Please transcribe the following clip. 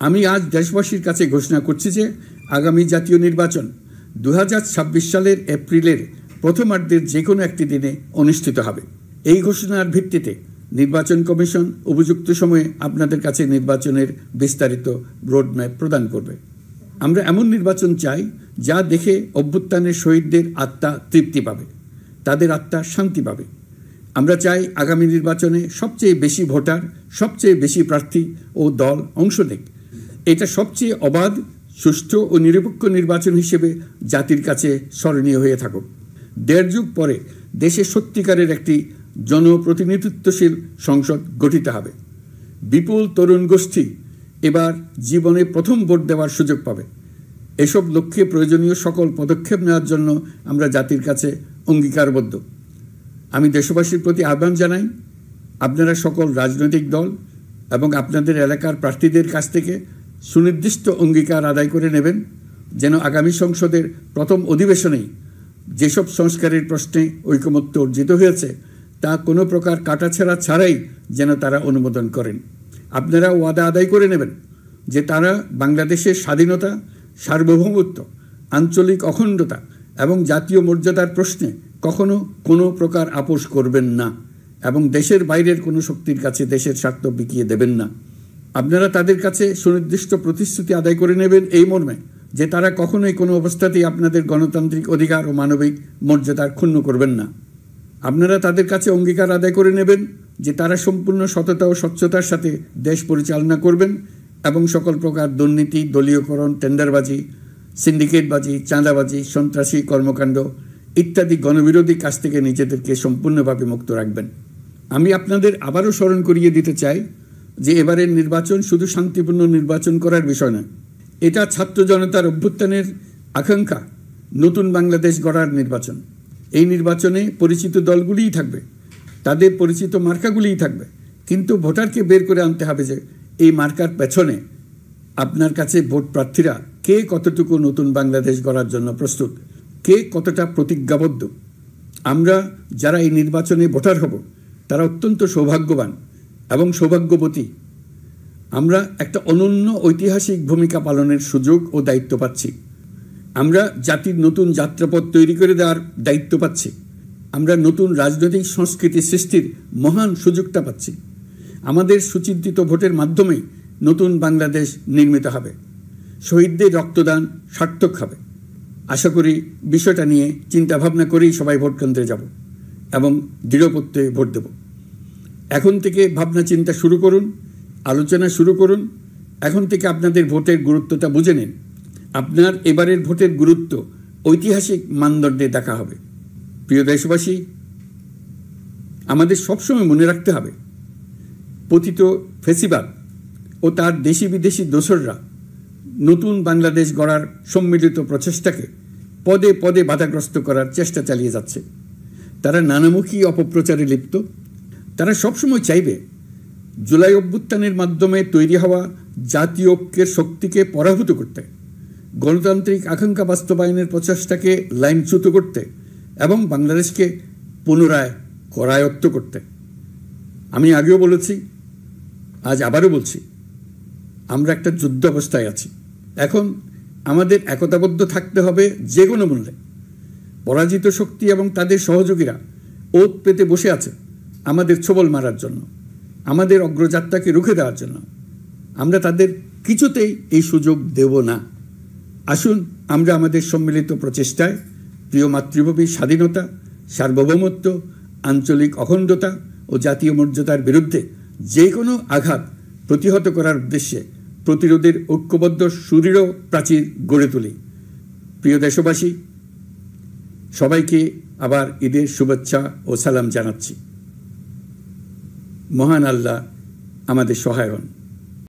আমি আজ দেশবাসীর কাছে ঘোষণা করছি যে আগামী জাতীয় নির্বাচন 2026 সালের এপ্রিলের প্রথমার্ধের যে কোনো একটি দিনে অনুষ্ঠিত হবে। এই ঘোষণার ভিত্তিতে নির্বাচন কমিশন উপযুক্ত সময়ে আপনাদের কাছে নির্বাচনের বিস্তারিত রোডম্যাপ প্রদান করবে। আমরা এমন নির্বাচন চাই যা দেখে অভ্যুত্থানের শহীদদের আত্মা তৃপ্তি পাবে, তাদের আত্মা শান্তি পাবে। আমরা চাই আগামী নির্বাচনে সবচেয়ে বেশি ভোটার, সবচেয়ে বেশি প্রার্থী ও দল অংশ নেক। এটা সবচেয়ে অবাধ, সুষ্ঠু ও নিরপেক্ষ নির্বাচন হিসেবে জাতির কাছে স্মরণীয় হয়ে থাকুক। 1.5 যুগ পরে দেশে সত্যিকারের একটি জনপ্রতিনিধিত্বশীল সংসদ গঠিত হবে। বিপুল তরুণ গোষ্ঠী এবার জীবনে প্রথম ভোট দেওয়ার সুযোগ পাবে। এসব লক্ষ্যে প্রয়োজনীয় সকল পদক্ষেপ নেওয়ার জন্য আমরা জাতির কাছে অঙ্গীকারবদ্ধ। আমি দেশবাসীর প্রতি আহ্বান জানাই, আপনারা সকল রাজনৈতিক দল এবং আপনাদের এলাকার প্রার্থীদের কাছ থেকে সুনির্দিষ্ট অঙ্গীকার আদায় করে নেবেন, যেন আগামী সংসদের প্রথম অধিবেশনেই যেসব সংস্কারের প্রশ্নে ঐকমত্য অর্জিত হয়েছে তা কোনো প্রকার কাটাছেঁড়া ছাড়াই যেন তারা অনুমোদন করেন। আপনারা ওয়াদা আদায় করে নেবেন যে তারা বাংলাদেশের স্বাধীনতা, সার্বভৌমত্ব, আঞ্চলিক অখণ্ডতা এবং জাতীয় মর্যাদার প্রশ্নে কখনো কোনো প্রকার আপোষ করবেন না এবং দেশের বাইরের কোনো শক্তির কাছে দেশের স্বার্থ বিকিয়ে দেবেন না। আপনারা তাদের কাছে সুনির্দিষ্ট প্রতিশ্রুতি আদায় করে নেবেন এই মর্মে যে তারা কখনোই কোনো অবস্থাতেই আপনাদের গণতান্ত্রিক অধিকার ও মানবিক মর্যাদার ক্ষুণ্ণ করবেন না। আপনারা তাদের কাছে অঙ্গীকার আদায় করে নেবেন যে তারা সম্পূর্ণ সততা ও স্বচ্ছতার সাথে দেশ পরিচালনা করবেন এবং সকল প্রকার দুর্নীতি, দলীয়করণ, টেন্ডারবাজি, সিন্ডিকেটবাজি, চাঁদাবাজি, সন্ত্রাসী কর্মকাণ্ড ইত্যাদি গণবিরোধী কাজ থেকে নিজেদেরকে সম্পূর্ণভাবে মুক্ত রাখবেন। আমি আপনাদের আবারও স্মরণ করিয়ে দিতে চাই যে এবারের নির্বাচন শুধু শান্তিপূর্ণ নির্বাচন করার বিষয় নয়, এটা ছাত্র জনতার অভ্যুত্থানের আকাঙ্ক্ষা নতুন বাংলাদেশ গড়ার নির্বাচন। এই নির্বাচনে পরিচিত দলগুলিই থাকবে, তাদের পরিচিত মার্কাগুলিই থাকবে, কিন্তু ভোটারকে বের করে আনতে হবে যে এই মার্কার পেছনে আপনার কাছে ভোট প্রার্থীরা কে কতটুকু নতুন বাংলাদেশ গড়ার জন্য প্রস্তুত, কে কতটা প্রতিজ্ঞাবদ্ধ। আমরা যারা এই নির্বাচনে ভোটার হব তারা অত্যন্ত সৌভাগ্যবান এবং সৌভাগ্যবতী। আমরা একটা অনন্য ঐতিহাসিক ভূমিকা পালনের সুযোগ ও দায়িত্ব পাচ্ছি। আমরা জাতির নতুন যাত্রাপথ তৈরি করে দেওয়ার দায়িত্ব পাচ্ছি। আমরা নতুন রাজনৈতিক সংস্কৃতি সৃষ্টির মহান সুযোগটা পাচ্ছি। আমাদের সুচিন্তিত ভোটের মাধ্যমে নতুন বাংলাদেশ নির্মিত হবে, শহীদদের রক্তদান সার্থক হবে। আশা করি বিষয়টা নিয়ে চিন্তাভাবনা করেই সবাই ভোট কেন্দ্রে যাব এবং দৃঢ়প্রত্যয়ে ভোট দেব। এখন থেকে ভাবনা চিন্তা শুরু করুন, আলোচনা শুরু করুন। এখন থেকে আপনাদের ভোটের গুরুত্বটা বুঝে নিন। আপনার এবারের ভোটের গুরুত্ব ঐতিহাসিক মানদণ্ডে দেখা হবে। প্রিয় দেশবাসী, আমাদের সবসময় মনে রাখতে হবে পতিত ফ্যাসিবাদ ও তার দেশি বিদেশি দোসররা নতুন বাংলাদেশ গড়ার সম্মিলিত প্রচেষ্টাকে পদে পদে বাধাগ্রস্ত করার চেষ্টা চালিয়ে যাচ্ছে। তারা নানামুখী অপপ্রচারে লিপ্ত। তারা সবসময় চাইবে জুলাই অভ্যুত্থানের মাধ্যমে তৈরি হওয়া জাতীয় ঐক্যের শক্তিকে পরাভূত করতে, গণতান্ত্রিক আকাঙ্ক্ষা বাস্তবায়নের প্রচেষ্টাকে লাইনচ্যুত করতে এবং বাংলাদেশকে পুনরায় করায়ত্ত করতে। আমি আগেও বলেছি, আজ আবারও বলছি, আমরা একটা যুদ্ধ অবস্থায় আছি। এখন আমাদের একতাবদ্ধ থাকতে হবে যে কোনো মূল্যে। পরাজিত শক্তি এবং তাদের সহযোগীরা ওত পেতে বসে আছে আমাদের ছোবল মারার জন্য, আমাদের অগ্রযাত্রাকে রুখে দেওয়ার জন্য। আমরা তাদের কিছুতেই এই সুযোগ দেব না। আসুন আমরা আমাদের সম্মিলিত প্রচেষ্টায় প্রিয় মাতৃভূমির স্বাধীনতা, সার্বভৌমত্ব, আঞ্চলিক অখণ্ডতা ও জাতীয় মর্যাদার বিরুদ্ধে যে কোনো আঘাত প্রতিহত করার উদ্দেশ্যে প্রতিরোধের ঐক্যবদ্ধ সুদৃঢ় প্রাচীর গড়ে তুলি। প্রিয় দেশবাসী, সবাইকে আবার ঈদের শুভেচ্ছা ও সালাম জানাচ্ছি। মহান আল্লাহ আমাদের সহায় হন।